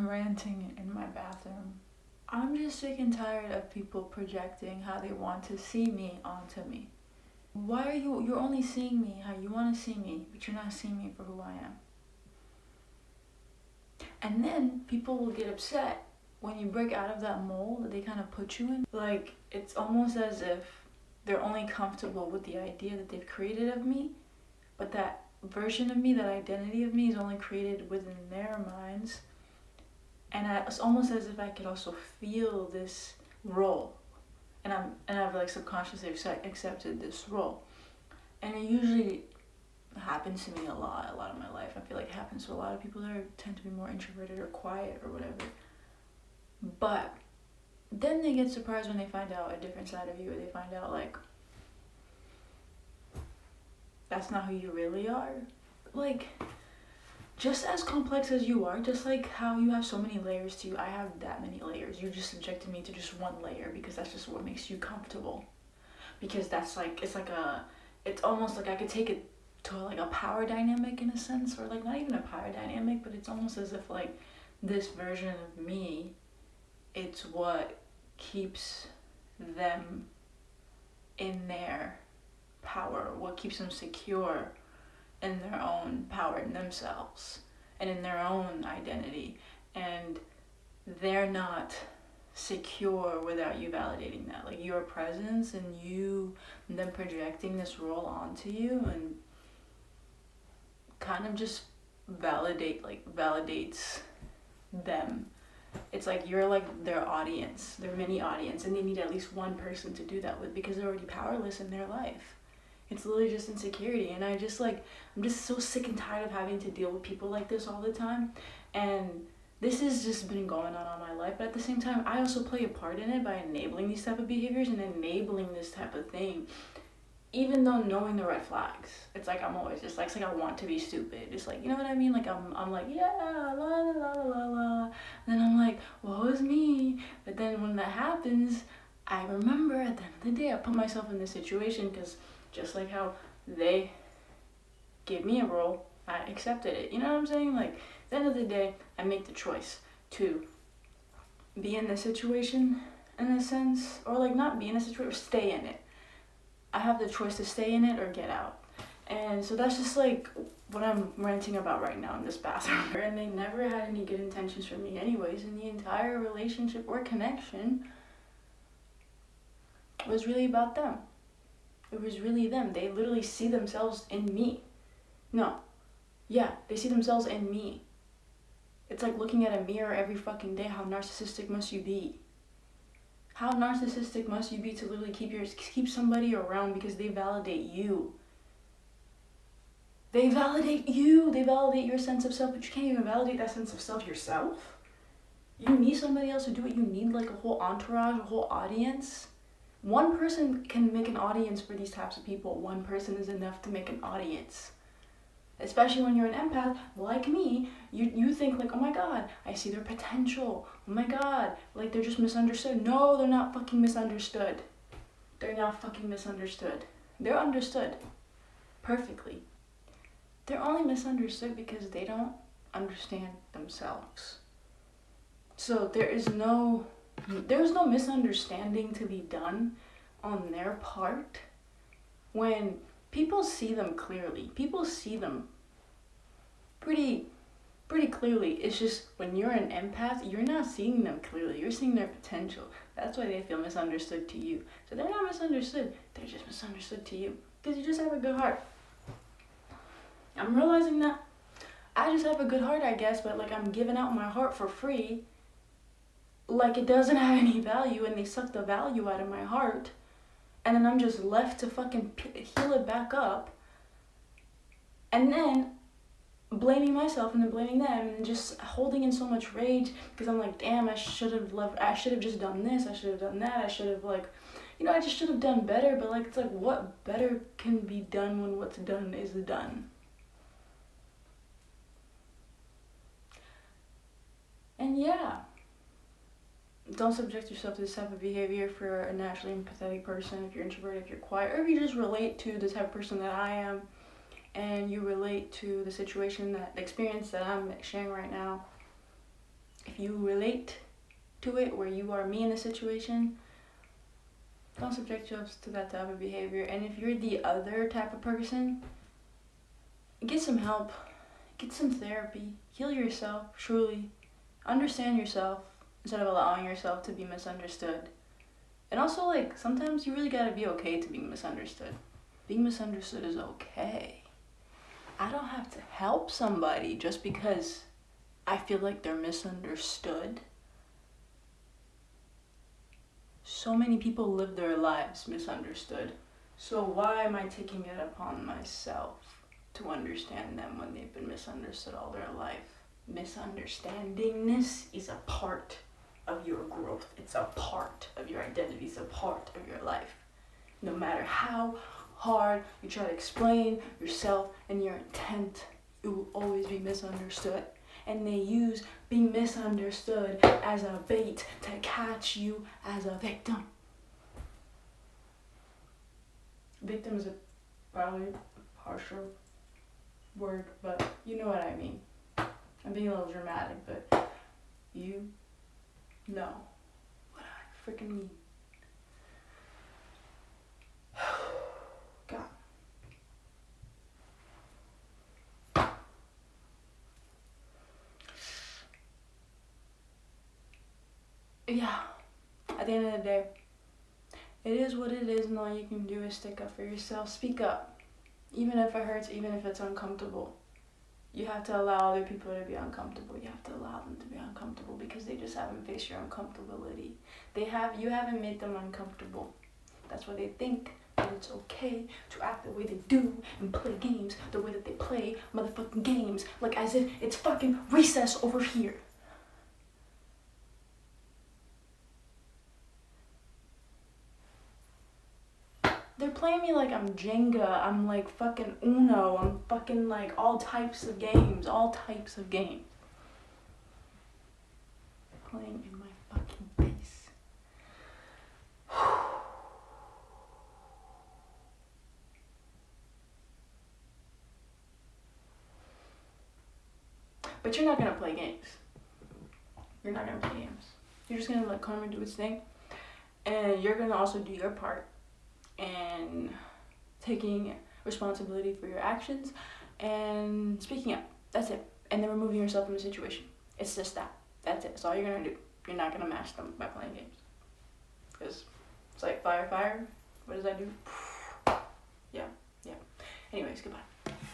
I'm ranting in my bathroom. I'm just sick and tired of people projecting how they want to see me onto me. Why are you're only seeing me how you want to see me, but you're not seeing me for who I am. And then people will get upset when you break out of that mold that they kind of put you in. Like, it's almost as if they're only comfortable with the idea that they've created of me, but that version of me, that identity of me, is only created within their minds. And it's almost as if I could also feel this role, and I've like subconsciously accepted this role, and it usually happens to me a lot of my life. I feel like it happens to a lot of people that tend to be more introverted or quiet or whatever. But then they get surprised when they find out a different side of you, or they find out like that's not who you really are. Like, just as complex as you are, just like how you have so many layers to you, I have that many layers. You just subjected me to just one layer because that's just what makes you comfortable. Because that's like, it's almost like I could take it to like a power dynamic in a sense, or like not even a power dynamic, but it's almost as if like this version of me, it's what keeps them in their power, what keeps them secure in their own power in themselves and in their own identity, and they're not secure without you validating that. Like, your presence and you and them projecting this role onto you and kind of just validates them. It's like you're like their audience, their mini audience, and they need at least one person to do that with because they're already powerless in their life. It's literally just insecurity, and I'm just so sick and tired of having to deal with people like this all the time. And this has just been going on all my life, but at the same time, I also play a part in it by enabling these type of behaviors and enabling this type of thing, even though knowing the red flags. It's like I'm always just like, it's like I want to be stupid. It's like, you know what I mean? Like I'm like, yeah, la la la la la. And then I'm like, woe is me. But then when that happens, I remember at the end of the day, I put myself in this situation because just like how they gave me a role, I accepted it. You know what I'm saying? Like, at the end of the day, I make the choice to be in this situation in a sense, or like not be in a situation, or stay in it. I have the choice to stay in it or get out. And so that's just like what I'm ranting about right now in this bathroom. And they never had any good intentions for me anyways, and the entire relationship or connection was really about them. It was really them. They literally see themselves in me. They see themselves in me. It's like looking at a mirror every fucking day. How narcissistic must you be? How narcissistic must you be to literally keep somebody around because they validate you? They validate you. They validate your sense of self, but you can't even validate that sense of self yourself. You need somebody else to do it. You need like a whole entourage, a whole audience. One person can make an audience for these types of people. One person is enough to make an audience. Especially when you're an empath, like me, you think like, oh my god, I see their potential. Oh my god, like they're just misunderstood. No, they're not fucking misunderstood. They're not fucking misunderstood. They're understood perfectly. They're only misunderstood because they don't understand themselves. So there's no misunderstanding to be done on their part when people see them clearly. People see them pretty clearly. It's just when you're an empath, you're not seeing them clearly. You're seeing their potential. That's why they feel misunderstood to you. So they're not misunderstood. They're just misunderstood to you because you just have a good heart. I'm realizing that I just have a good heart, I guess, but like I'm giving out my heart for free. Like it doesn't have any value, and they suck the value out of my heart. And then I'm just left to fucking heal it back up. And then blaming myself and then blaming them and just holding in so much rage because I'm like, damn, I should have just done this, I should have done that, I should have like, I just should have done better. But like, it's like, what better can be done when what's done is done? And yeah, don't subject yourself to this type of behavior if you're a naturally empathetic person, if you're introverted, if you're quiet, or if you just relate to the type of person that I am and you relate to the situation, the experience that I'm sharing right now. If you relate to it, where you are me in a situation, don't subject yourself to that type of behavior. And if you're the other type of person, get some help, get some therapy, heal yourself, truly. Understand yourself instead of allowing yourself to be misunderstood. And also, like, sometimes you really gotta be okay to be misunderstood. Being misunderstood is okay. I don't have to help somebody just because I feel like they're misunderstood. So many people live their lives misunderstood. So why am I taking it upon myself to understand them when they've been misunderstood all their life? Misunderstandingness is a part of your growth. It's a part of your identity. It's a part of your life. No matter how hard you try to explain yourself and your intent, it will always be misunderstood. And they use being misunderstood as a bait to catch you as a victim. Victim is probably a harsher word, but you know what I mean. I'm being a little dramatic, but you know what I freaking mean. God. Yeah, at the end of the day, it is what it is, and all you can do is stick up for yourself. Speak up, even if it hurts, even if it's uncomfortable. You have to allow other people to be uncomfortable. You have to allow them to be uncomfortable because they just haven't faced your uncomfortability. You haven't made them uncomfortable. That's why they think that it's okay to act the way they do and play games the way that they play motherfucking games, like as if it's fucking recess over here. They're playing me like I'm Jenga, I'm like fucking Uno, I'm fucking like all types of games. Playing in my fucking face. But you're not gonna play games. You're just gonna let karma do its thing. And you're gonna also do your part and taking responsibility for your actions and speaking up. That's it. And then removing yourself from the situation. It's just that. That's it. That's all you're gonna do. You're not gonna match them by playing games. Because it's like fire. What does that do? Yeah. Anyways, goodbye.